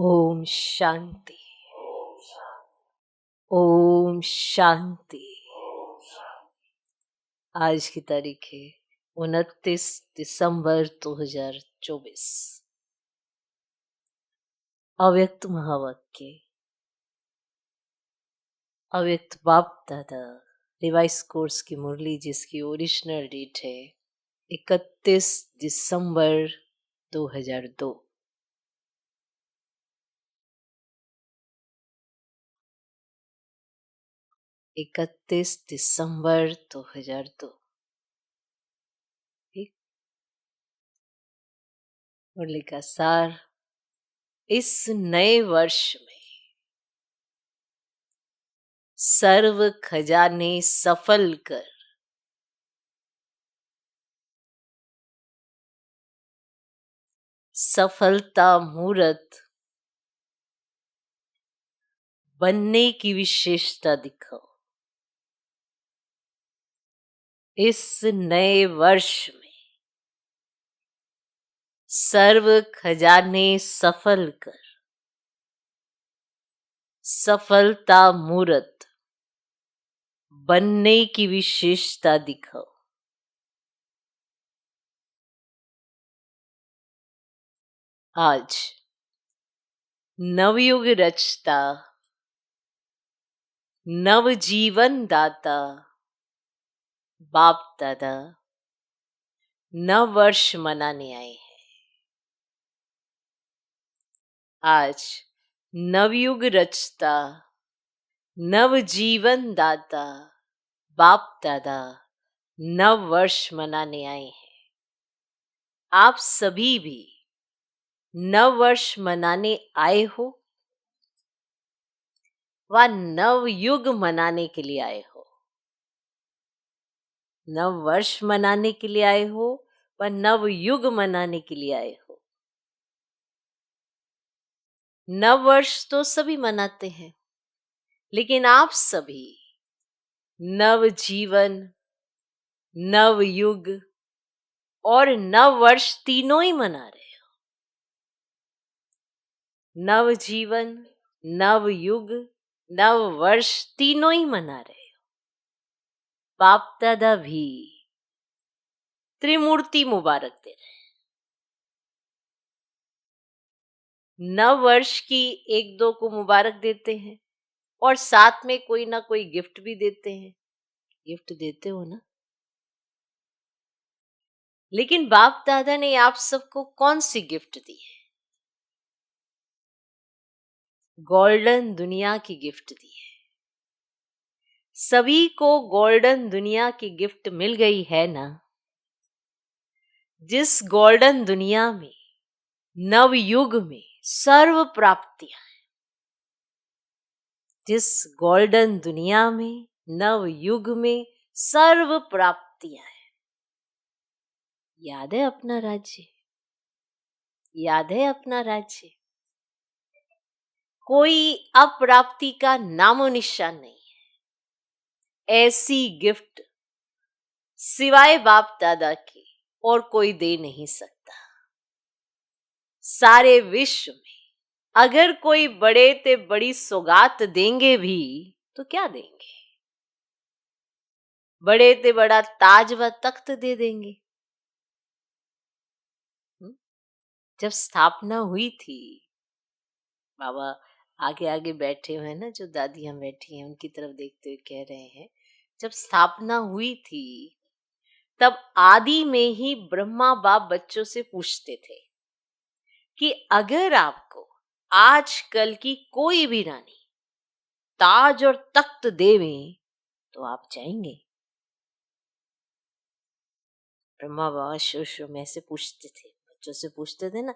ओम शांति। ओम शांति। आज की तारीख है 29 दिसंबर 2024। अव्यक्त महावाक्य, अव्यक्त बाप दादा रिवाइज कोर्स की मुरली, जिसकी ओरिजिनल डेट है 31 दिसंबर 2002। इकतीस दिसंबर 2002। ठीक। मुरली का सार, इस नए वर्ष में सर्व खजाने सफल कर सफलता मूर्त बनने की विशेषता दिखाओ। इस नए वर्ष में सर्व खजाने सफल कर सफलता मूर्त बनने की विशेषता दिखाओ। आज नवयुग रचता, नव जीवन दाता बाप दादा नव वर्ष मनाने आए हैं। आज नवयुग रचता, नव जीवन दाता बाप दादा नव वर्ष मनाने आए हैं। आप सभी भी नव वर्ष मनाने आए हो व नव युग मनाने के लिए आए हो। नव वर्ष मनाने के लिए आए हो व नव युग मनाने के लिए आए हो। नव वर्ष तो सभी मनाते हैं, लेकिन आप सभी नव जीवन, नव युग और नव वर्ष तीनों ही मना रहे हो। नव जीवन, नव युग, नव वर्ष तीनों ही मना रहे हो। बाप दादा भी त्रिमूर्ति मुबारक दे रहे हैं। नव वर्ष की एक दो को मुबारक देते हैं और साथ में कोई ना कोई गिफ्ट भी देते हैं। गिफ्ट देते हो ना? लेकिन बाप दादा ने आप सबको कौन सी गिफ्ट दी है? गोल्डन दुनिया की गिफ्ट दी है। सभी को गोल्डन दुनिया की गिफ्ट मिल गई है ना? जिस गोल्डन दुनिया में, नव युग में सर्व प्राप्तियां हैं। जिस गोल्डन दुनिया में, नव युग में सर्व प्राप्तियां हैं। याद है अपना राज्य? याद है अपना राज्य? कोई अप्राप्ति का नामो निशान नहीं है। ऐसी गिफ्ट सिवाय बाप दादा के और कोई दे नहीं सकता। सारे विश्व में अगर कोई बड़े ते बड़ी सौगात देंगे भी तो क्या देंगे? बड़े ते बड़ा ताज व तख्त दे देंगे। जब स्थापना हुई थी, बाबा आगे आगे बैठे हुए हैं ना, जो दादी हम बैठी हैं उनकी तरफ देखते हुए कह रहे हैं, जब स्थापना हुई थी तब आदि में ही ब्रह्मा बाप बच्चों से पूछते थे कि अगर आपको आजकल की कोई भी रानी ताज और तख्त देवें तो आप जाएंगे? ब्रह्मा बाबा शुरू शुरू में ऐसे पूछते थे, बच्चों से पूछते थे ना,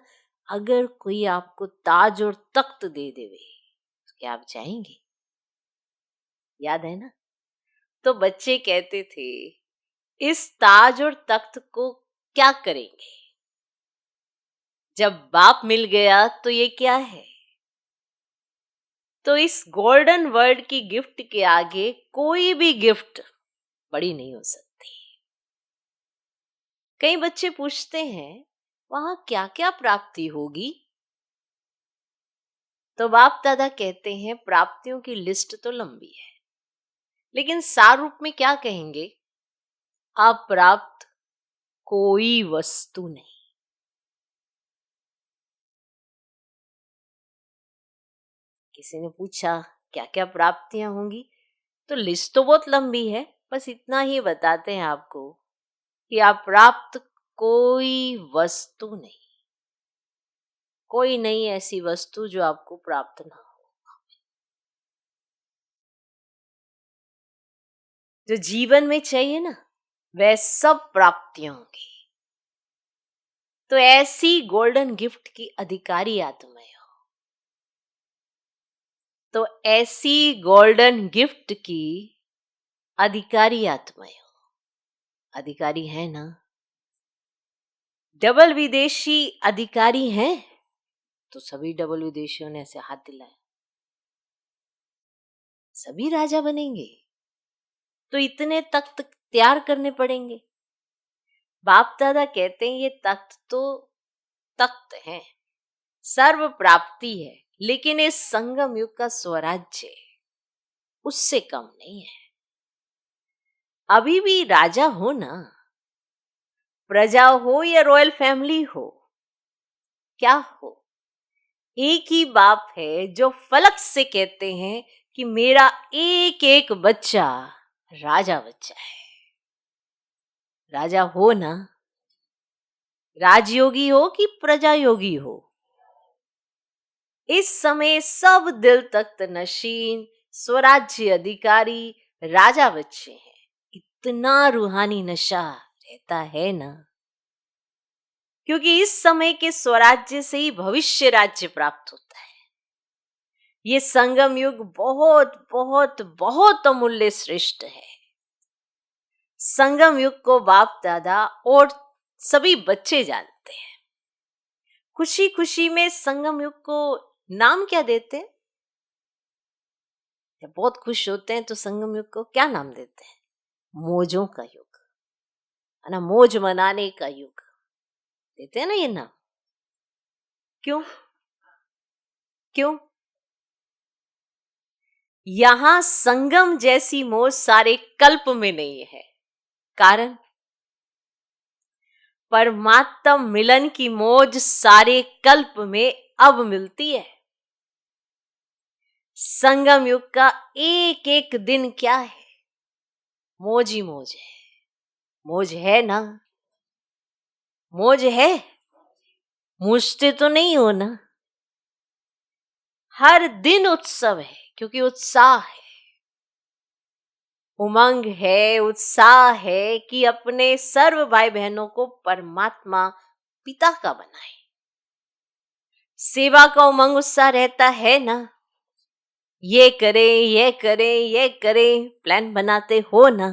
अगर कोई आपको ताज और तख्त दे देवे तो क्या आप जाएंगे? याद है ना? तो बच्चे कहते थे, इस ताज और तख्त को क्या करेंगे? जब बाप मिल गया तो ये क्या है? तो इस गोल्डन वर्ल्ड की गिफ्ट के आगे कोई भी गिफ्ट बड़ी नहीं हो सकती। कई बच्चे पूछते हैं, वहां क्या क्या प्राप्ति होगी? तो बाप दादा कहते हैं प्राप्तियों की लिस्ट तो लंबी है, लेकिन सार रूप में क्या कहेंगे? अप्राप्त कोई वस्तु नहीं। किसी ने पूछा क्या क्या प्राप्तियां होंगी, तो लिस्ट तो बहुत लंबी है, बस इतना ही बताते हैं आपको कि अप्राप्त कोई वस्तु नहीं, कोई नहीं ऐसी वस्तु जो आपको प्राप्त ना हो। जो जीवन में चाहिए ना, वह सब प्राप्तियां होंगी। तो ऐसी गोल्डन गिफ्ट की अधिकारी आत्माएं हो, तो ऐसी गोल्डन गिफ्ट की अधिकारी आत्माएं हो। अधिकारी है ना? डबल विदेशी अधिकारी हैं, तो सभी डबल विदेशियों ने ऐसे हाथ दिलाए, सभी राजा बनेंगे, तो इतने तख्त तैयार करने पड़ेंगे। बाप दादा कहते हैं ये तख्त तो तख्त है, सर्व प्राप्ति है, लेकिन इस संगम युग का स्वराज्य उससे कम नहीं है। अभी भी राजा हो ना, प्रजा हो या रॉयल फैमिली हो, क्या हो, एक ही बाप है जो फलक से कहते हैं कि मेरा एक एक बच्चा राजा बच्चा है। राजा हो ना, राजयोगी हो कि प्रजा योगी हो, इस समय सब दिल तख्त नशीन स्वराज्य अधिकारी राजा बच्चे हैं। इतना रूहानी नशा रहता है ना, क्योंकि इस समय के स्वराज्य से ही भविष्य राज्य प्राप्त होता है। ये संगम युग बहुत बहुत बहुत अमूल्य श्रेष्ठ है। संगम युग को बाप दादा और सभी बच्चे जानते हैं। खुशी खुशी में संगम युग को नाम क्या देते हैं? जब बहुत खुश होते हैं तो संगम युग को क्या नाम देते हैं? मौजों का युग, है ना, मौज मनाने का युग देते हैं ना ये नाम। क्यों? क्यों? यहां संगम जैसी मौज सारे कल्प में नहीं है। कारण परमात्म मिलन की मौज सारे कल्प में अब मिलती है। संगम युग का एक एक दिन क्या है? मौज ही मौज है। मौज है ना? मौज है? मूझते तो नहीं हो ना? हर दिन उत्सव है, क्योंकि उत्साह है, उमंग है, उत्साह है कि अपने सर्व भाई बहनों को परमात्मा पिता का बनाए। सेवा का उमंग उत्साह रहता है ना? ये करें, ये करें, ये करें, प्लान बनाते हो ना?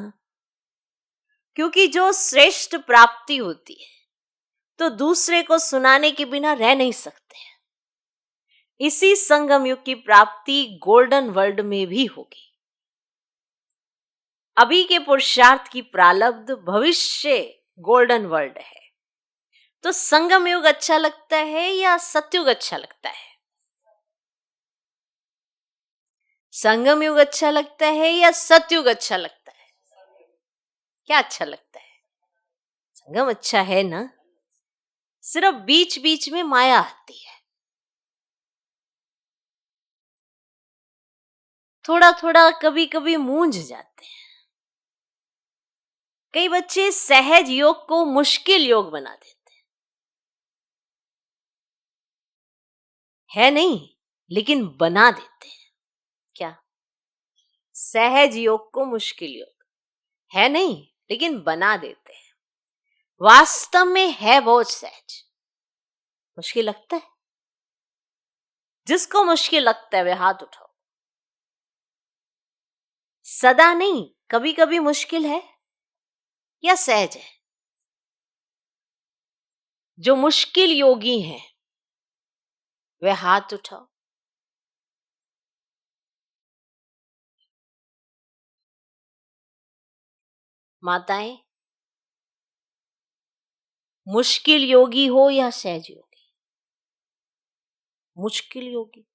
क्योंकि जो श्रेष्ठ प्राप्ति होती है तो दूसरे को सुनाने के बिना रह नहीं सकते हैं। इसी संगम युग की प्राप्ति गोल्डन वर्ल्ड में भी होगी। अभी के पुरुषार्थ की प्रारब्ध भविष्य गोल्डन वर्ल्ड है। तो संगम युग अच्छा लगता है या सतयुग अच्छा लगता है? संगम युग अच्छा लगता है या सतयुग अच्छा लगता है? क्या अच्छा लगता है? संगम अच्छा है ना? सिर्फ बीच बीच में माया आती है, थोड़ा थोड़ा कभी कभी मूंझ जाते हैं। कई बच्चे सहज योग को मुश्किल योग बना देते हैं, है नहीं, लेकिन बना देते हैं। क्या? सहज योग को मुश्किल योग, है नहीं, लेकिन बना देते हैं। वास्तव में है बहुत सहज। मुश्किल लगता है? जिसको मुश्किल लगता है वे हाथ उठाओ। सदा नहीं, कभी कभी मुश्किल है या सहज है? जो मुश्किल योगी हैं वे हाथ उठाओ। माताएं, मुश्किल योगी हो या सहज योगी? मुश्किल योगी।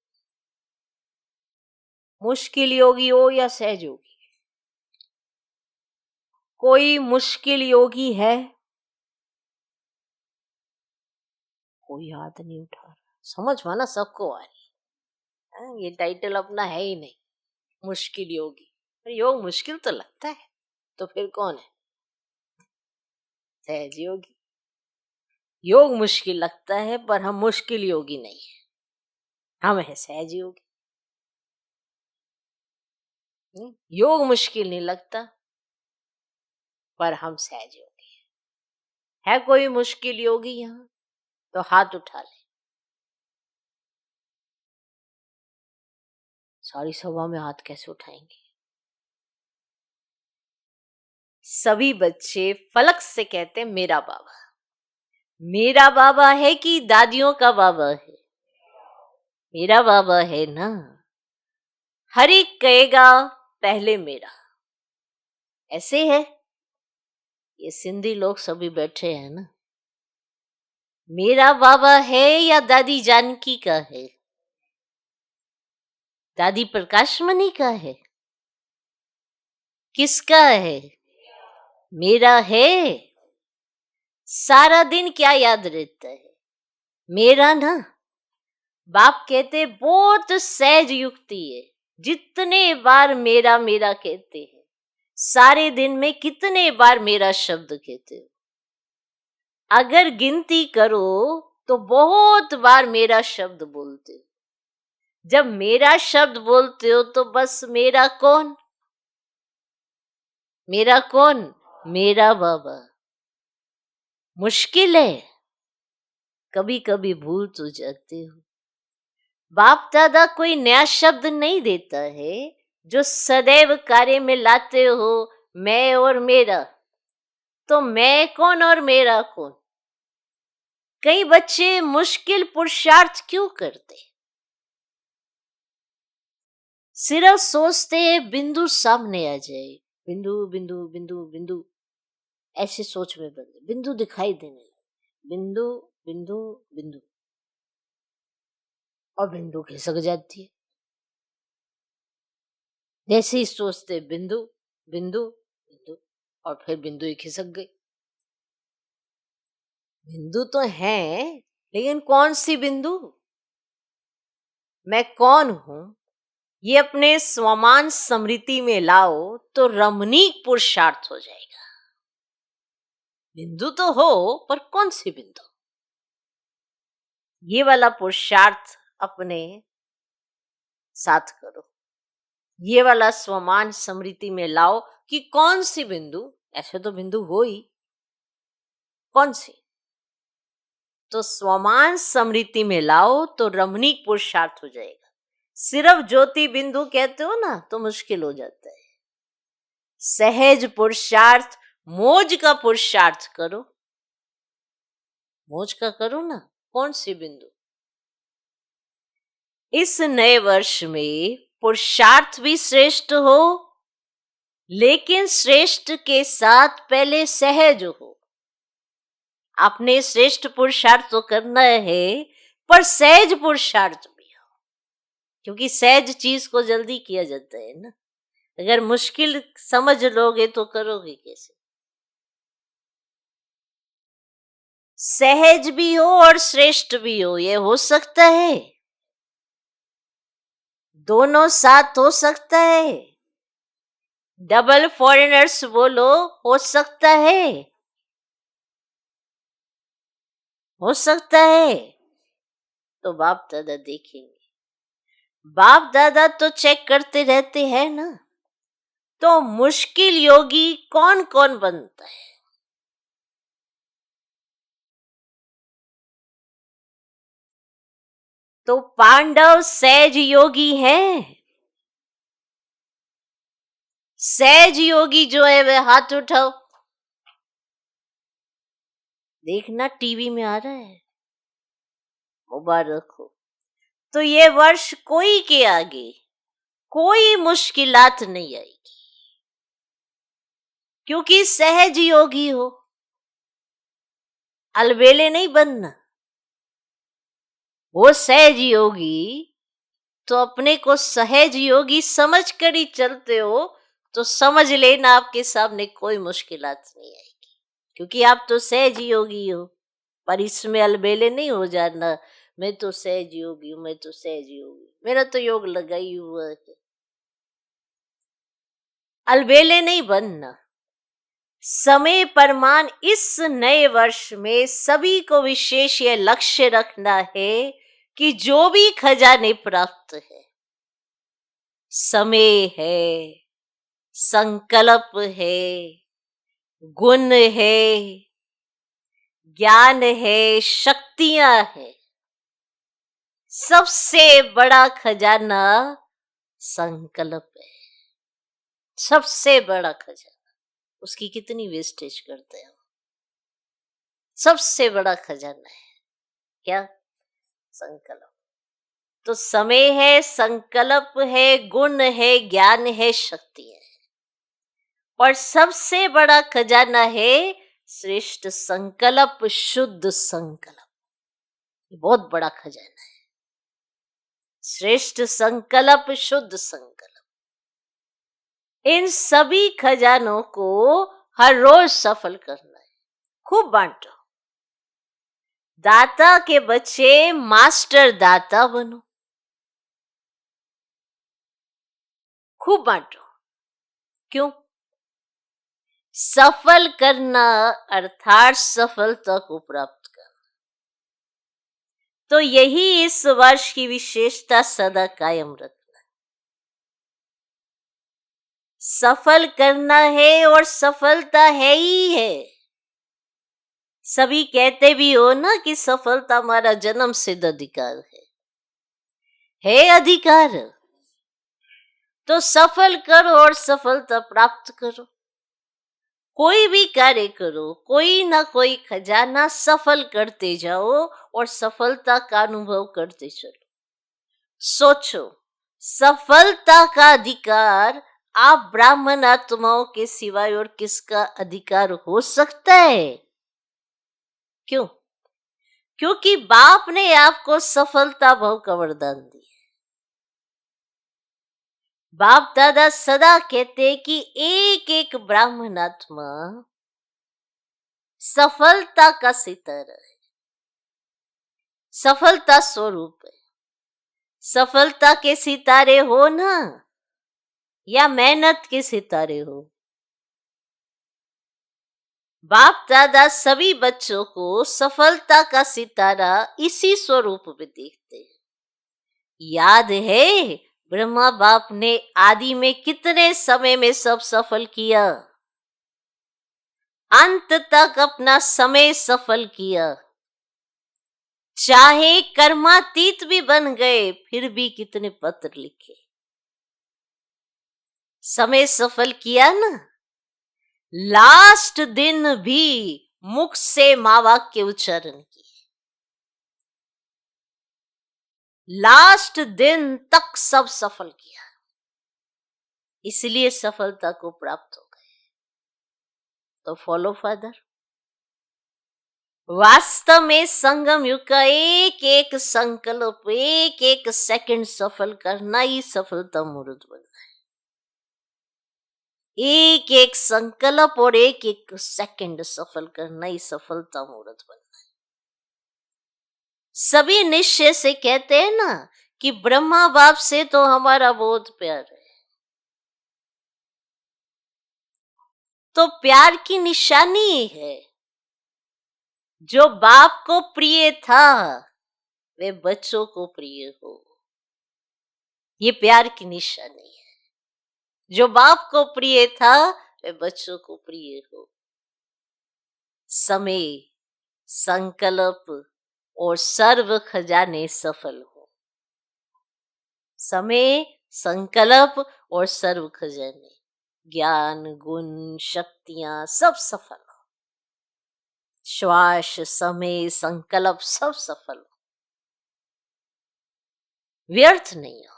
मुश्किल योगी हो या सहज योगी, कोई मुश्किल योगी है? कोई हाथ नहीं उठा रहा। समझ माना सबको आ रही है, ये टाइटल अपना है ही नहीं, मुश्किल योगी। पर योग मुश्किल तो लगता है, तो फिर कौन है? सहज योगी। योग मुश्किल लगता है पर हम मुश्किल योगी नहीं है, हम है सहज योगी। योग मुश्किल नहीं लगता पर हम सहज योगी है कोई मुश्किल योगी यहाँ? तो हाथ उठा ले। सारी सभा में हाथ कैसे उठाएंगे? सभी बच्चे फलक से कहते मेरा बाबा। मेरा बाबा है कि दादियों का बाबा है? मेरा बाबा है ना। हर एक कहेगा पहले मेरा, ऐसे है। ये सिंधी लोग सभी बैठे हैं ना। मेरा बाबा है या दादी जानकी का है? दादी प्रकाश मणि का है? किसका है? मेरा है। सारा दिन क्या याद रहता है? मेरा ना। बाप कहते बहुत सहज युक्ति है, जितने बार मेरा मेरा कहते हैं, सारे दिन में कितने बार मेरा शब्द कहते हो? अगर गिनती करो तो बहुत बार मेरा शब्द बोलते हो। जब मेरा शब्द बोलते हो तो बस मेरा कौन? मेरा कौन? मेरा बाबा। मुश्किल है, कभी कभी भूल तो जाते हो। बाप दादा कोई नया शब्द नहीं देता है, जो सदैव कार्य में लाते हो मैं और मेरा। तो मैं कौन और मेरा कौन? कई बच्चे मुश्किल पुरुषार्थ क्यों करते? सिर्फ सोचते हैं बिंदु सामने आ जाए, बिंदु बिंदु बिंदु बिंदु, ऐसे सोच में बदले, बिंदु दिखाई देने लगे, बिंदु बिंदु बिंदु, और बिंदु खिसक जाती है। जैसे ही सोचते बिंदु बिंदु बिंदु, और फिर बिंदु ही खिसक गई। बिंदु तो है, लेकिन कौन सी बिंदु? मैं कौन हूं, ये अपने स्वमान स्मृति में लाओ तो रमणीक पुरुषार्थ हो जाएगा। बिंदु तो हो, पर कौन सी बिंदु? ये वाला पुरुषार्थ अपने साथ करो, ये वाला स्वमान स्मृति में लाओ कि कौन सी बिंदु। ऐसे तो बिंदु हो ही, कौन सी? तो स्वमान स्मृति में लाओ तो रमणीक पुरुषार्थ हो जाएगा। सिर्फ ज्योति बिंदु कहते हो ना तो मुश्किल हो जाता है। सहज पुरुषार्थ, मौज का पुरुषार्थ करो। मौज का करो ना, कौन सी बिंदु? इस नए वर्ष में पुरुषार्थ भी श्रेष्ठ हो, लेकिन श्रेष्ठ के साथ पहले सहज हो। आपने श्रेष्ठ पुरुषार्थ तो करना है, पर सहज पुरुषार्थ भी हो, क्योंकि सहज चीज को जल्दी किया जाता है ना। अगर मुश्किल समझ लोगे तो करोगे कैसे? सहज भी हो और श्रेष्ठ भी हो, ये हो सकता है? दोनों साथ हो सकता है? डबल फॉरेनर्स बोलो, हो सकता है? हो सकता है? तो बाप दादा देखेंगे। बाप दादा तो चेक करते रहते हैं ना। तो मुश्किल योगी कौन कौन बनता है? तो पांडव सहज योगी है। सहज योगी जो है वह हाथ उठाओ। देखना टीवी में आ रहा है, मुबारक हो। तो ये वर्ष कोई के आगे कोई मुश्किलात नहीं आएगी, क्योंकि सहज योगी हो। अलबेले नहीं बनना। वो सहज योगी तो अपने को सहज योगी समझ कर ही चलते हो तो समझ लेना आपके सामने कोई मुश्किलात नहीं आएगी, क्योंकि आप तो सहज योगी हो। पर इसमें अलबेले नहीं हो जाना, मैं तो सहज योगी हूँ, मैं तो सहज योगी, मेरा तो योग लगा ही हुआ है। अलबेले नहीं बनना। समय परमान इस नए वर्ष में सभी को विशेष यह लक्ष्य रखना है कि जो भी खजाने प्राप्त है, समय है, संकल्प है, गुण है, ज्ञान है, शक्तियां है, सबसे बड़ा खजाना संकल्प है। सबसे बड़ा खजाना, उसकी कितनी वेस्टेज करते हैं। सबसे बड़ा खजाना है क्या? संकल्प। तो समय है, संकल्प है, गुण है, ज्ञान है, शक्ति है, और सबसे बड़ा खजाना है श्रेष्ठ संकल्प, शुद्ध संकल्प। बहुत बड़ा खजाना है, श्रेष्ठ संकल्प, शुद्ध संकल्प। इन सभी खजानों को हर रोज सफल करना है। खूब बांटो। दाता के बच्चे मास्टर दाता बनो। खूब बांटो। क्यों? सफल करना अर्थात सफलता को प्राप्त करना। तो यही इस वर्ष की विशेषता सदा कायम रखना। सफल करना है और सफलता है ही है। सभी कहते भी हो ना कि सफलता हमारा जन्म सिद्ध अधिकार है अधिकार। तो सफल करो और सफलता प्राप्त करो। कोई भी कार्य करो, कोई ना कोई खजाना सफल करते जाओ और सफलता का अनुभव करते चलो। सोचो, सफलता का अधिकार आप ब्राह्मण आत्माओं के सिवाय और किसका अधिकार हो सकता है? क्यों? क्योंकि बाप ने आपको सफलता भाव का वरदान दिया। बाप दादा सदा कहते कि एक एक ब्राह्मण आत्मा सफलता का सितारा है, सफलता स्वरूप है। सफलता के सितारे हो ना, या मेहनत के सितारे हो, बाप दादा सभी बच्चों को सफलता का सितारा इसी स्वरूप में देखते हैं। याद है ब्रह्मा बाप ने आदि में कितने समय में सब सफल किया, अंत तक अपना समय सफल किया। चाहे कर्मातीत भी बन गए फिर भी कितने पत्र लिखे, समय सफल किया ना। लास्ट दिन भी मुख से मां वाक्य उच्चारण किए, लास्ट दिन तक सब सफल किया, इसलिए सफलता को प्राप्त हो गए। तो फॉलो फादर। वास्तव में संगम युग का एक एक संकल्प, एक एक सेकंड सफल करना ही सफलता मुहूर्त बनना है। एक एक संकल्प और एक एक सेकंड सफल करना ही सफलता मुहूर्त बनना है। सभी निश्चय से कहते हैं ना कि ब्रह्मा बाप से तो हमारा बहुत प्यार है। तो प्यार की निशानी है, जो बाप को प्रिय था वे बच्चों को प्रिय हो, ये प्यार की निशानी है। जो बाप को प्रिय था वे बच्चों को प्रिय हो। समय, संकल्प और सर्व खजाने सफल हो। समय, संकल्प और सर्व खजाने, ज्ञान, गुण, शक्तियां सब सफल हो। श्वास, समय, संकल्प सब सफल हो, व्यर्थ नहीं हो।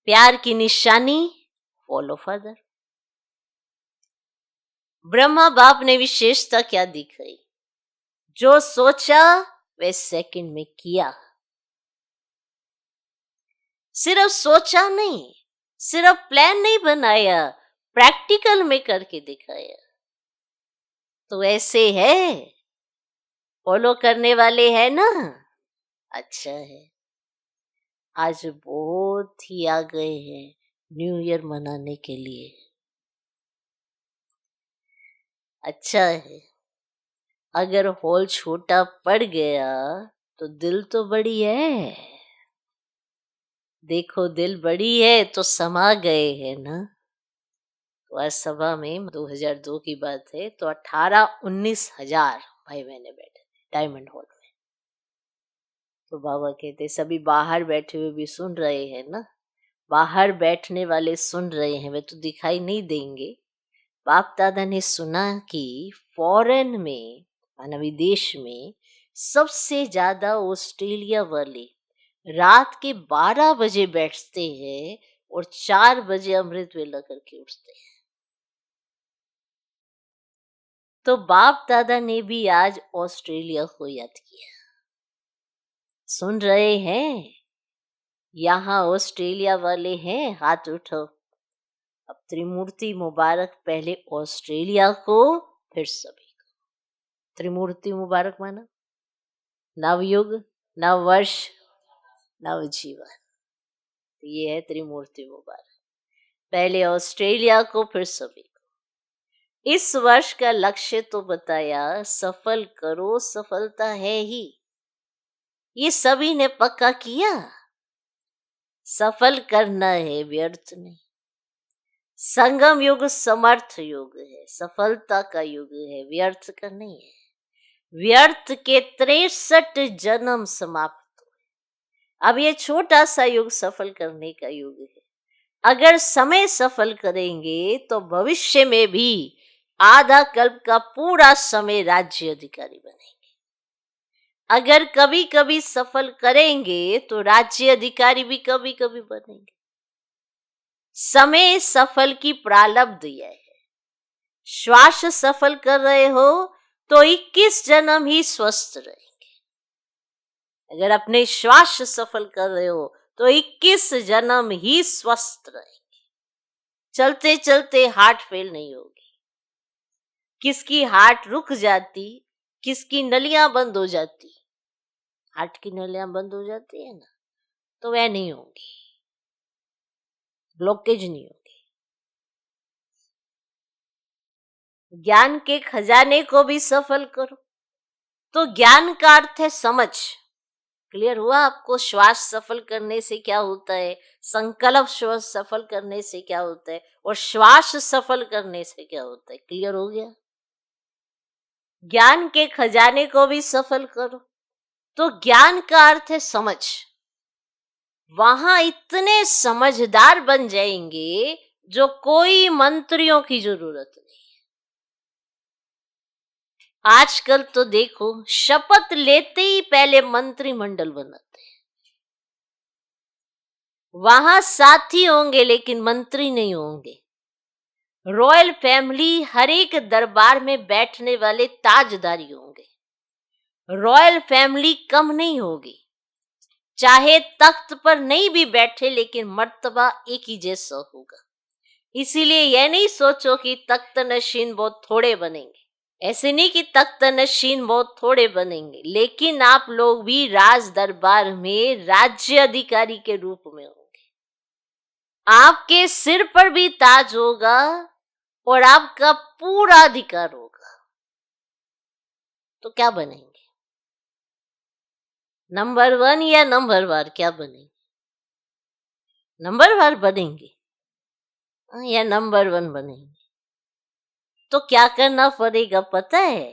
प्यार की निशानी फॉलो फादर। ब्रह्मा बाप ने विशेषता क्या दिखाई? जो सोचा वे सेकंड में किया। सिर्फ सोचा नहीं, सिर्फ प्लान नहीं बनाया, प्रैक्टिकल में करके दिखाया। तो ऐसे है, फॉलो करने वाले हैं ना? अच्छा है। आज बहुत ही आ गए हैं न्यू ईयर मनाने के लिए। अच्छा है। अगर हॉल छोटा पड़ गया तो दिल तो बड़ी है। देखो दिल बड़ी है तो समा गए हैं ना। तो आज सभा में 2002 की बात है, तो 18-19 हजार भाई बहने बैठे थे डायमंड हॉल में। तो बाबा कहते सभी बाहर बैठे हुए भी सुन रहे हैं ना। बाहर बैठने वाले सुन रहे हैं, वे तो दिखाई नहीं देंगे। बाप दादा ने सुना कि फॉरेन में, माना विदेश में, सबसे ज्यादा ऑस्ट्रेलिया वाले रात के 12 बजे बैठते हैं और 4 बजे अमृत वेला करके उठते हैं। तो बाप दादा ने भी आज ऑस्ट्रेलिया को याद किया। सुन रहे हैं? यहाँ ऑस्ट्रेलिया वाले हैं, हाथ उठो। अब त्रिमूर्ति मुबारक, पहले ऑस्ट्रेलिया को फिर सभी को। त्रिमूर्ति मुबारक माना नवयुग, नव वर्ष, नव जीवन। तो ये है त्रिमूर्ति मुबारक। पहले ऑस्ट्रेलिया को फिर सभी को। इस वर्ष का लक्ष्य तो बताया, सफल करो, सफलता है ही, ये सभी ने पक्का किया। सफल करना है, व्यर्थ नहीं। संगम युग समर्थ युग है, सफलता का युग है, व्यर्थ का नहीं है। व्यर्थ के 63 जन्म समाप्त हुए। अब ये छोटा सा युग सफल करने का युग है। अगर समय सफल करेंगे तो भविष्य में भी आधा कल्प का पूरा समय राज्य अधिकारी बनेंगे। अगर कभी कभी सफल करेंगे तो राज्य अधिकारी भी कभी कभी बनेंगे। समय सफल की प्रारब्ध यह है। श्वास सफल कर रहे हो तो 21 जन्म ही स्वस्थ रहेंगे। अगर अपने श्वास सफल कर रहे हो तो 21 जन्म ही स्वस्थ रहेंगे। चलते चलते हार्ट फेल नहीं होगी। किसकी हार्ट रुक जाती, किसकी नलियां बंद हो जाती, हार्ट की नलियां बंद हो जाती है ना, तो वह नहीं होगी, ब्लॉकेज नहीं होगी। ज्ञान के खजाने को भी सफल करो। तो ज्ञान का अर्थ है समझ। क्लियर हुआ आपको? श्वास सफल करने से क्या होता है, संकल्प श्वास सफल करने से क्या होता है, और श्वास सफल करने से क्या होता है। क्लियर हो गया? ज्ञान के खजाने को भी सफल करो। तो ज्ञान का अर्थ है समझ। वहां इतने समझदार बन जाएंगे जो कोई मंत्रियों की जरूरत नहीं। आजकल तो देखो, शपथ लेते ही पहले मंत्रिमंडल बनाते हैं। वहां साथी होंगे लेकिन मंत्री नहीं होंगे। रॉयल फैमिली हर एक दरबार में बैठने वाले ताजदारी होंगे। रॉयल फैमिली कम नहीं होगी। चाहे तख्त पर नहीं भी बैठे लेकिन मर्तबा एक ही जैसा होगा। इसीलिए यह नहीं सोचो कि तख्त नशीन बहुत थोड़े बनेंगे। ऐसे नहीं कि तख्त नशीन बहुत थोड़े बनेंगे, लेकिन आप लोग भी राज दरबार में राज्य अधिकारी के रूप में होंगे। आपके सिर पर भी ताज होगा और आपका पूरा अधिकार होगा। तो क्या बनेंगे? नंबर 1 या नंबर वार? क्या बनेंगे? नंबर वार बनेंगे या नंबर 1 बनेंगे? तो क्या करना पड़ेगा पता है?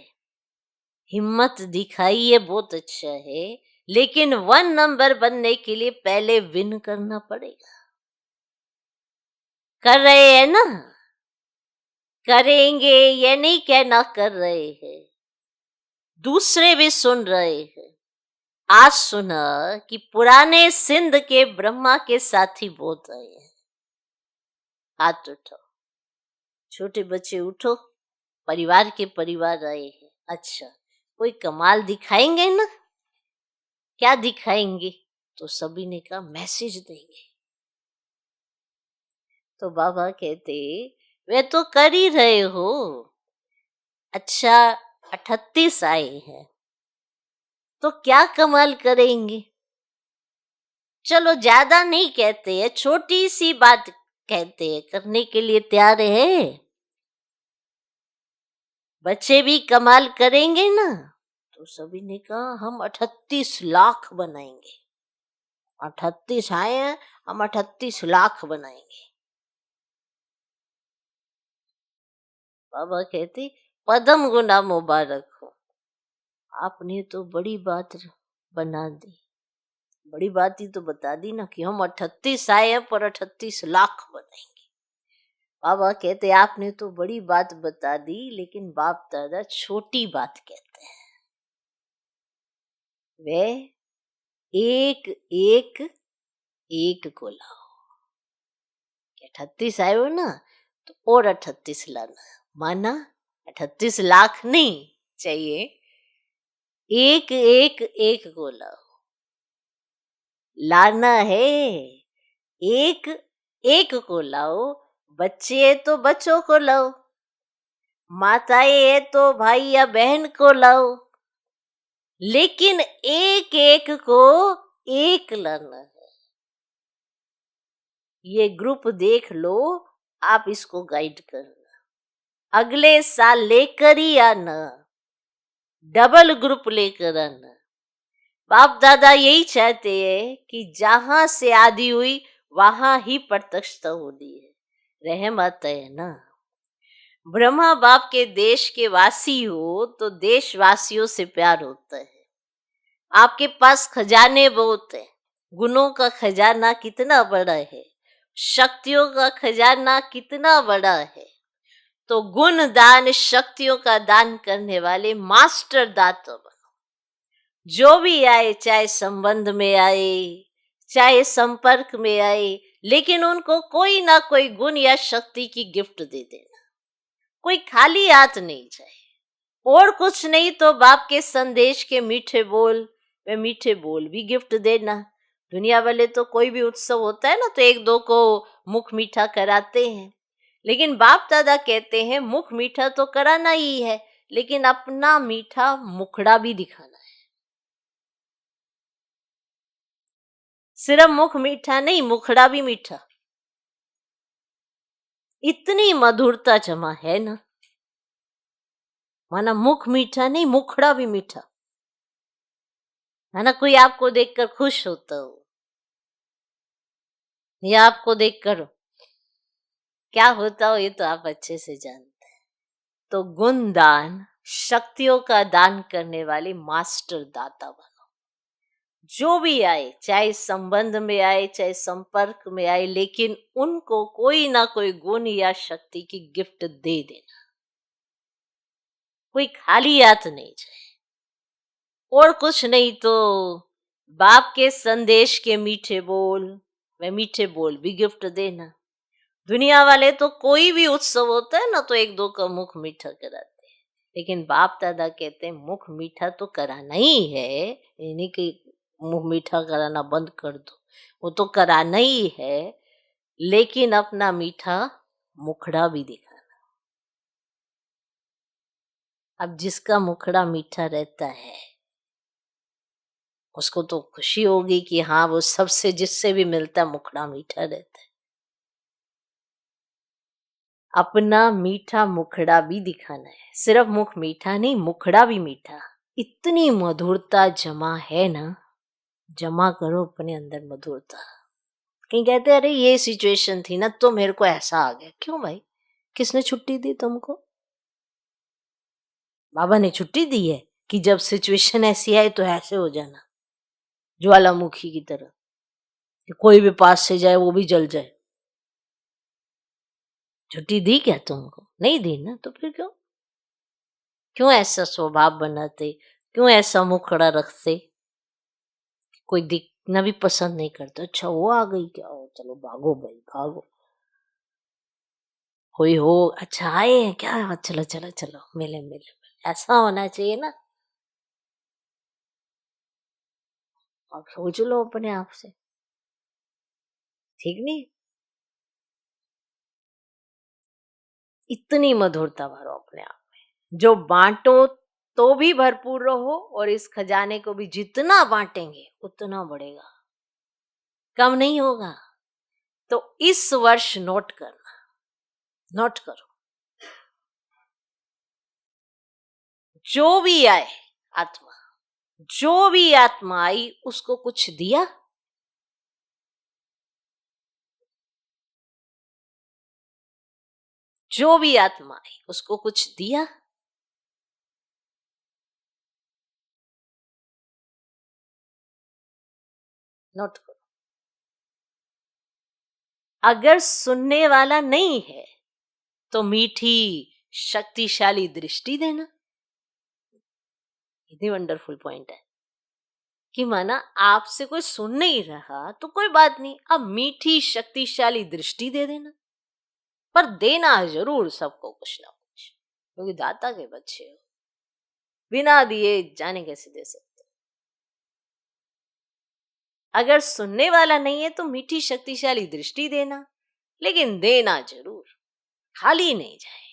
हिम्मत दिखाइए, बहुत अच्छा है, लेकिन 1 नंबर बनने के लिए पहले विन करना पड़ेगा। कर रहे हैं ना? करेंगे ये नहीं कहना कर रहे हैं। दूसरे भी सुन रहे हैं। आज सुना कि पुराने सिंध के ब्रह्मा के साथी बहुत आए हैं। हाथ उठाओ, छोटे बच्चे उठो, परिवार के परिवार आए हैं। अच्छा, कोई कमाल दिखाएंगे ना? क्या दिखाएंगे? तो सभी ने कहा मैसेज देंगे। तो बाबा कहते, वे तो कर ही रहे हो। अच्छा, 38 आए हैं तो क्या कमाल करेंगे? चलो ज्यादा नहीं कहते हैं, छोटी सी बात कहते हैं, करने के लिए तैयार है? बच्चे भी कमाल करेंगे ना। तो सभी ने कहा हम 38 लाख बनाएंगे। 38 आए हैं, हम 38 लाख बनाएंगे। बाबा कहते, पदम गुना मुबारक हो, आपने तो बड़ी बात बना दी। बड़ी बात ही तो बता दी ना कि हम 38 आए हैं पर 38 लाख बनाएंगे। बाबा कहते, आपने तो बड़ी बात बता दी, लेकिन बाप दादा छोटी बात कहते हैं। वे एक एक एक को लाओ। 38 आए हो ना, तो और 38 लाना। माना 38 लाख नहीं चाहिए, एक एक एक को लाओ। लाना है, एक एक को लाओ। बच्चे है तो बच्चों को लाओ, माताएं है तो भाई या बहन को लाओ, लेकिन एक एक को एक लाना है। ये ग्रुप देख लो, आप इसको गाइड करना। अगले साल लेकर ही आना, डबल ग्रुप लेकर आना। बाप दादा यही चाहते हैं कि जहां से आदि हुई वहां ही प्रत्यक्षता होनी है। रहम आता है ना। ब्रह्मा बाप के देश के वासी हो तो देशवासियों से प्यार होता है। आपके पास खजाने बहुत है, गुणों का खजाना कितना बड़ा है, शक्तियों का खजाना कितना बड़ा है। तो गुण दान शक्तियों का दान करने वाले मास्टर दाता बनो। जो भी आए, चाहे संबंध में आए, चाहे संपर्क में आए, लेकिन उनको कोई ना कोई गुण या शक्ति की गिफ्ट दे देना। कोई खाली हाथ नहीं जाए। और कुछ नहीं तो बाप के संदेश के मीठे बोल, वे मीठे बोल भी गिफ्ट देना। दुनिया वाले तो कोई भी उत्सव होता है ना तो एक दो को मुख मीठा कराते हैं, लेकिन बाप दादा कहते हैं मुख मीठा तो कराना ही है, लेकिन अपना मीठा मुखड़ा भी दिखाना है। सिर्फ मुख मीठा नहीं, मुखड़ा भी मीठा। इतनी मधुरता जमा है ना, माना मुख मीठा नहीं, मुखड़ा भी मीठा है ना। कोई आपको देखकर खुश होता हो या आपको देखकर क्या होता हो, ये तो आप अच्छे से जानते हैं। तो गुण दान शक्तियों का दान करने वाले मास्टर दाता बनो। जो भी आए, चाहे संबंध में आए, चाहे संपर्क में आए, लेकिन उनको कोई ना कोई गुण या शक्ति की गिफ्ट दे देना। कोई खाली हाथ नहीं जाए। और कुछ नहीं तो बाप के संदेश के मीठे बोल, वे मीठे बोल भी गिफ्ट देना। दुनिया वाले तो कोई भी उत्सव होता है ना तो एक दो का मुख मीठा कराते हैं, लेकिन बाप दादा कहते हैं मुख मीठा तो कराना ही है। यानी कि मुंह मीठा कराना बंद कर दो, वो तो कराना ही है, लेकिन अपना मीठा मुखड़ा भी दिखाना। अब जिसका मुखड़ा मीठा रहता है उसको तो खुशी होगी कि हाँ वो सबसे जिससे भी मिलता है मुखड़ा मीठा रहता है। अपना मीठा मुखड़ा भी दिखाना है। सिर्फ मुख मीठा नहीं, मुखड़ा भी मीठा। इतनी मधुरता जमा है ना, जमा करो अपने अंदर मधुरता। कहीं कहते अरे ये सिचुएशन थी ना तो मेरे को ऐसा आ गया। क्यों भाई, किसने छुट्टी दी तुमको? बाबा ने छुट्टी दी है कि जब सिचुएशन ऐसी आए तो ऐसे हो जाना, ज्वालामुखी की तरह, कि कोई भी पास से जाए वो भी जल जाए। छुट्टी दी क्या तुमको? नहीं दी ना, तो फिर क्यों क्यों ऐसा स्वभाव बनाते, क्यों ऐसा मुखड़ा रखते? कोई दिखना भी पसंद नहीं करता। अच्छा वो आ गई क्या, ओ, चलो भागो भाई भागो। कोई हो, अच्छा आए हैं क्या, चलो चलो चलो मिले मिले, ऐसा होना चाहिए ना। आप सोच लो अपने आप से, ठीक नहीं? इतनी मधुरता भरो अपने आप में, जो बांटो तो भी भरपूर रहो, और इस खजाने को भी जितना बांटेंगे उतना बढ़ेगा, कम नहीं होगा। तो इस वर्ष नोट करना, नोट करो, जो भी आए आत्मा, जो भी आत्मा आई उसको कुछ दिया, जो भी आत्मा आई उसको कुछ दिया। नोट करो। अगर सुनने वाला नहीं है तो मीठी शक्तिशाली दृष्टि देना। कितनी वंडरफुल पॉइंट है कि माना आपसे कोई सुन नहीं रहा तो कोई बात नहीं, अब मीठी शक्तिशाली दृष्टि दे देना, पर देना जरूर सबको कुछ ना कुछ, क्योंकि दाता के बच्चे हो, बिना दिए जाने कैसे दे सकते। अगर सुनने वाला नहीं है तो मीठी शक्तिशाली दृष्टि देना, लेकिन देना जरूर, खाली नहीं जाए।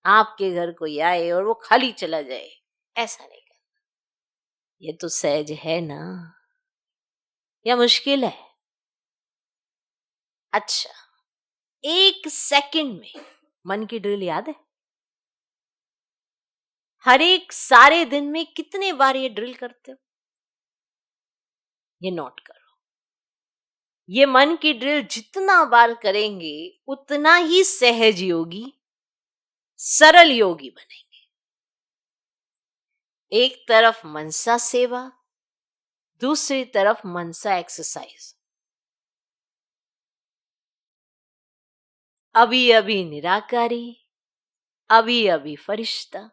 आपके घर कोई आए और वो खाली चला जाए, ऐसा नहीं करना। ये तो सहज है ना, या मुश्किल है? अच्छा, 1 सेकंड में मन की ड्रिल याद है? हर एक सारे दिन में कितने बार ये ड्रिल करते हो? ये नोट करो। ये मन की ड्रिल जितना बार करेंगे उतना ही सहज योगी, सरल योगी बनेंगे। एक तरफ मनसा सेवा, दूसरी तरफ मनसा एक्सरसाइज। अभी अभी निराकारी, अभी अभी फरिश्ता,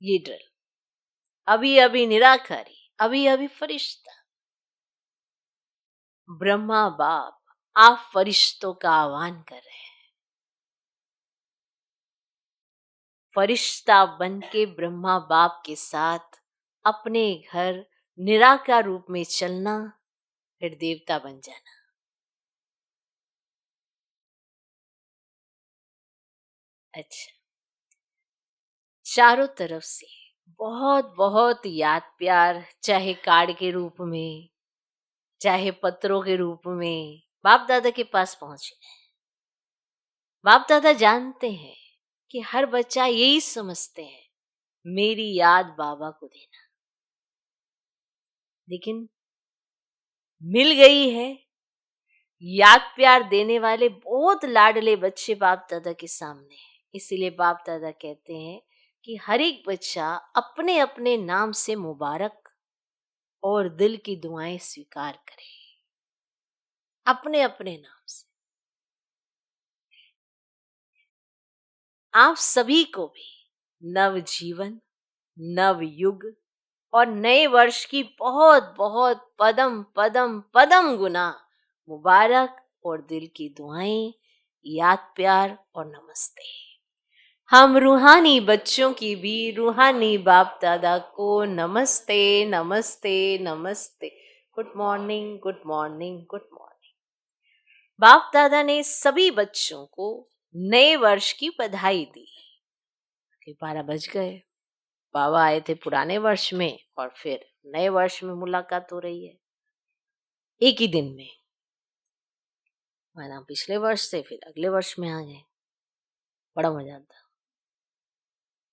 ये ड्रिल। अभी अभी निराकारी, अभी अभी फरिश्ता। ब्रह्मा बाप आप फरिश्तों का आह्वान कर रहे हैं। फरिश्ता बन के ब्रह्मा बाप के साथ अपने घर निराकार रूप में चलना, फिर देवता बन जाना। अच्छा, चारों तरफ से बहुत बहुत याद प्यार, चाहे कार्ड के रूप में, चाहे पत्रों के रूप में, बाप दादा के पास पहुंचे। बाप दादा जानते हैं कि हर बच्चा यही समझते हैं, मेरी याद बाबा को देना। लेकिन मिल गई है याद प्यार देने वाले बहुत लाडले बच्चे बाप दादा के सामने हैं। इसीलिए बाप दादा कहते हैं कि हर एक बच्चा अपने अपने नाम से मुबारक और दिल की दुआएं स्वीकार करे, अपने अपने नाम से। आप सभी को भी नव जीवन, नव युग और नए वर्ष की बहुत बहुत पदम पदम पदम गुना मुबारक और दिल की दुआएं, याद प्यार और नमस्ते। हम रूहानी बच्चों की भी रूहानी बाप दादा को नमस्ते नमस्ते नमस्ते। Good morning, good morning, good morning. बाप दादा ने सभी बच्चों को नए वर्ष की बधाई दी। 12 बज गए, बाबा आए थे पुराने वर्ष में और फिर नए वर्ष में मुलाकात हो रही है, एक ही दिन में। माना पिछले वर्ष से फिर अगले वर्ष में आ गए, बड़ा मजा आता,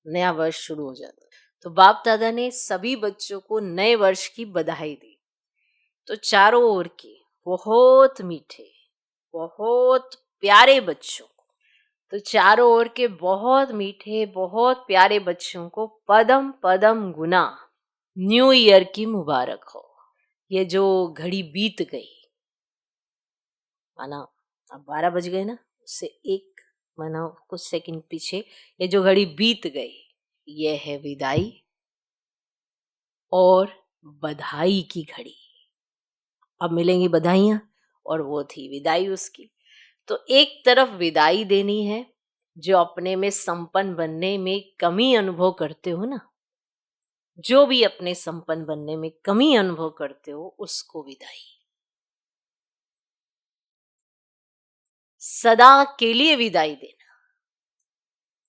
नया वर्ष शुरू हो जाता। तो बाप दादा ने सभी बच्चों को नए वर्ष की बधाई दी। तो चारों ओर के बहुत मीठे, बहुत प्यारे बच्चों को, तो चारों ओर के बहुत मीठे, बहुत प्यारे बच्चों को पदम पदम गुना न्यू ईयर की मुबारक हो। ये जो घड़ी बीत गई, माना अब 12 बज गए ना, उससे एक माना कुछ सेकंड पीछे, ये जो घड़ी बीत गई ये है विदाई और बधाई की घड़ी। अब मिलेंगी बधाइयां और वो थी विदाई उसकी। तो एक तरफ विदाई देनी है, जो अपने में संपन्न बनने में कमी अनुभव करते हो ना, जो भी अपने संपन्न बनने में कमी अनुभव करते हो उसको विदाई। सदा के लिए विदाई देना,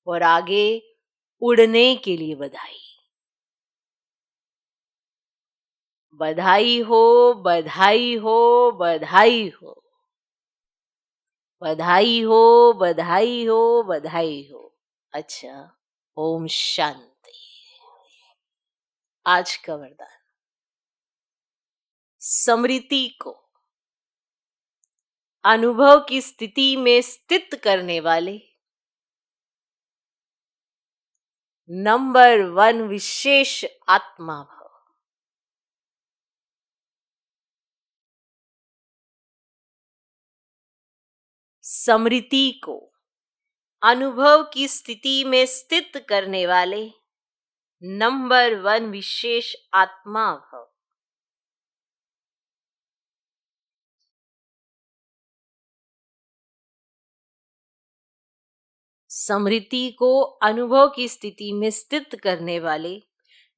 और आगे उड़ने के लिए बधाई। बधाई हो, बधाई हो, बधाई हो, बधाई हो, बधाई हो, बधाई हो। अच्छा, ओम शांति। आज का वरदान, स्मृति को अनुभव की स्थिति में स्थित करने वाले नंबर 1 विशेष आत्मा भव। स्मृति को अनुभव की स्थिति में स्थित करने वाले नंबर 1 विशेष आत्मा भव। स्मृति को अनुभव की स्थिति में स्थित करने वाले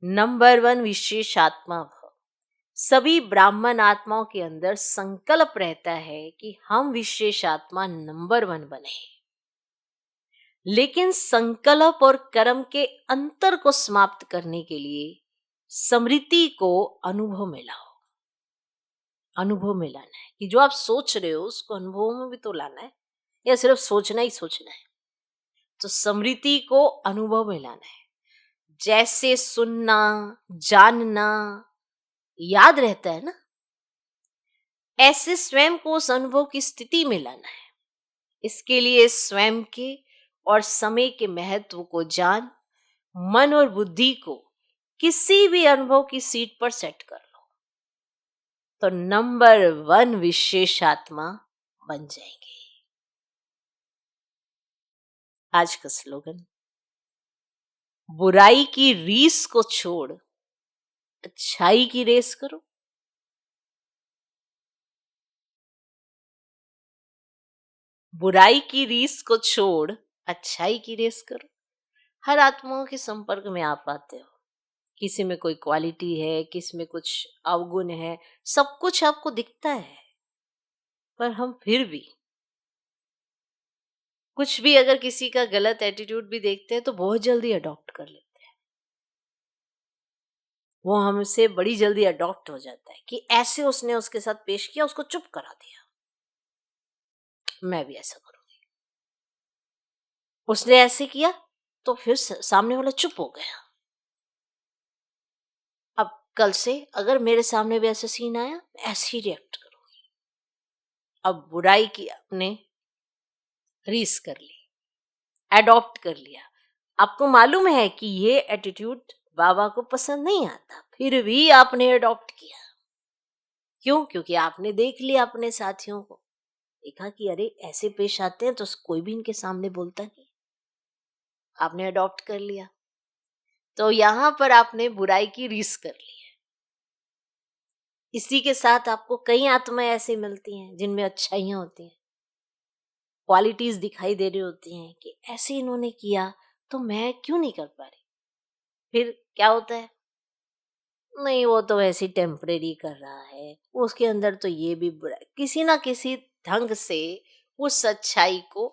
नंबर 1 विशेष आत्मा भव। सभी ब्राह्मण आत्माओं के अंदर संकल्प रहता है कि हम विशेष आत्मा नंबर 1 बने, लेकिन संकल्प और कर्म के अंतर को समाप्त करने के लिए स्मृति को अनुभव में लाओ। अनुभव में लाना है कि जो आप सोच रहे हो उसको अनुभव में भी तो लाना है, या सिर्फ सोचना ही सोचना है। तो स्मृति को अनुभव में लाना है। जैसे सुनना, जानना याद रहता है ना, ऐसे स्वयं को उस अनुभव की स्थिति में लाना है। इसके लिए स्वयं के और समय के महत्व को जान, मन और बुद्धि को किसी भी अनुभव की सीट पर सेट कर लो, तो नंबर 1 विशेष आत्मा बन जाएंगे। आज का स्लोगन, बुराई की रीस को छोड़ अच्छाई की रेस करो। बुराई की रीस को छोड़ अच्छाई की रेस करो। हर आत्माओं के संपर्क में आप आते हो, किसी में कोई क्वालिटी है, किसी में कुछ अवगुण है, सब कुछ आपको दिखता है, पर हम फिर भी कुछ भी अगर किसी का गलत एटीट्यूड भी देखते हैं तो बहुत जल्दी अडॉप्ट कर लेते हैं। वो हमसे बड़ी जल्दी अडॉप्ट हो जाता है कि ऐसे उसने उसके साथ पेश किया, उसको चुप करा दिया, मैं भी ऐसा करूंगी। उसने ऐसे किया तो फिर सामने वाला चुप हो गया। अब कल से अगर मेरे सामने भी ऐसा सीन आया, ऐसे ही रिएक्ट करूंगी। अब बुराई की आपने रीस कर ली, एडॉप्ट कर लिया। आपको मालूम है कि ये एटीट्यूड बाबा को पसंद नहीं आता, फिर भी आपने एडॉप्ट किया। क्यों? क्योंकि आपने देख लिया अपने साथियों को, देखा कि अरे ऐसे पेश आते हैं तो कोई भी इनके सामने बोलता नहीं, आपने अडॉप्ट कर लिया। तो यहां पर आपने बुराई की रीस कर ली है। इसी के साथ आपको कई आत्माएं ऐसी मिलती हैं जिनमें अच्छाइयां होती हैं, क्वालिटीज दिखाई दे रही होती हैं कि ऐसे इन्होंने किया तो मैं क्यों नहीं कर पा रही। फिर क्या होता है, नहीं वो तो वैसे टेम्परेरी कर रहा है, उसके अंदर तो ये भी बुरा, किसी ना किसी ढंग से उस अच्छाई को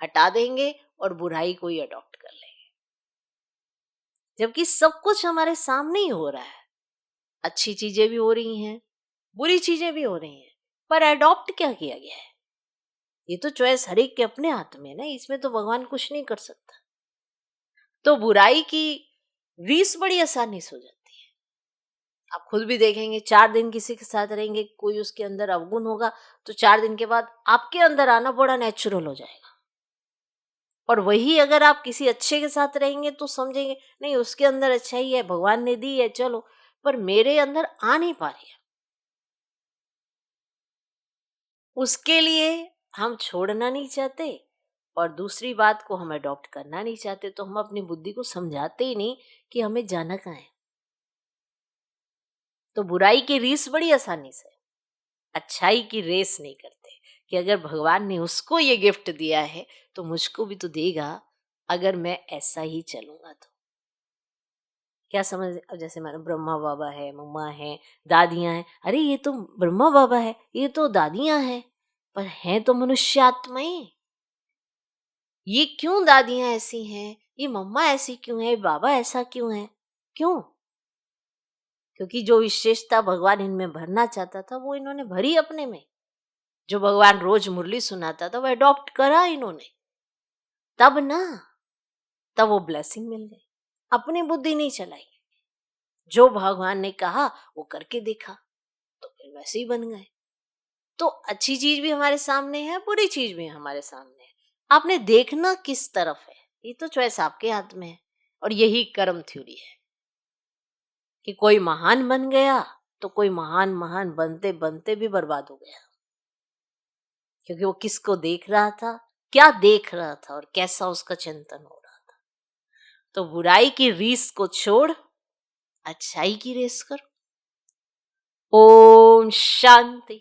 हटा देंगे और बुराई को ही अडॉप्ट कर लेंगे। जबकि सब कुछ हमारे सामने ही हो रहा है, अच्छी चीजें भी हो रही हैं, बुरी चीजें भी हो रही हैं, पर अडॉप्ट क्या किया गया है? ये तो चॉइस हर एक के अपने हाथ में है ना, इसमें तो भगवान कुछ नहीं कर सकता। तो बुराई की रीस बड़ी आसानी से हो जाती है। आप खुद भी देखेंगे, 4 दिन किसी के साथ रहेंगे, कोई उसके अंदर अवगुण होगा तो 4 दिन के बाद आपके अंदर आना बड़ा नेचुरल हो जाएगा। और वही अगर आप किसी अच्छे के साथ रहेंगे तो समझेंगे नहीं उसके अंदर अच्छाई है, भगवान ने दी है, चलो, पर मेरे अंदर आ नहीं पा रही है। उसके लिए हम छोड़ना नहीं चाहते और दूसरी बात को हम अडॉप्ट करना नहीं चाहते, तो हम अपनी बुद्धि को समझाते ही नहीं कि हमें जाना कहाँ है। तो बुराई की रीस बड़ी आसानी से, अच्छाई की रेस नहीं करते कि अगर भगवान ने उसको ये गिफ्ट दिया है तो मुझको भी तो देगा अगर मैं ऐसा ही चलूंगा तो। क्या समझ, अब जैसे मानो ब्रह्मा बाबा है, मम्मा है, दादियां हैं, अरे ये तो ब्रह्मा बाबा है, ये तो दादियां हैं, पर हैं तो मनुष्य आत्माएं। ये क्यों दादियां ऐसी हैं, ये मम्मा ऐसी क्यों है, बाबा ऐसा क्यों है, क्यों? क्योंकि जो विशेषता भगवान इनमें भरना चाहता था वो इन्होंने भरी अपने में। जो भगवान रोज मुरली सुनाता था वो अडॉप्ट करा इन्होंने, तब ना, तब वो ब्लेसिंग मिल गई। अपनी बुद्धि नहीं चलाई, जो भगवान ने कहा वो करके देखा, तो फिर वैसे ही बन गए। तो अच्छी चीज भी हमारे सामने है, बुरी चीज भी हमारे सामने है, आपने देखना किस तरफ है, ये तो चॉइस आपके हाथ में है। और यही कर्म थ्योरी है कि कोई महान बन गया तो कोई महान महान बनते बनते भी बर्बाद हो गया, क्योंकि वो किसको देख रहा था, क्या देख रहा था और कैसा उसका चिंतन हो रहा था। तो बुराई की रीस को छोड़ अच्छाई की रेस करो। ओम शांति।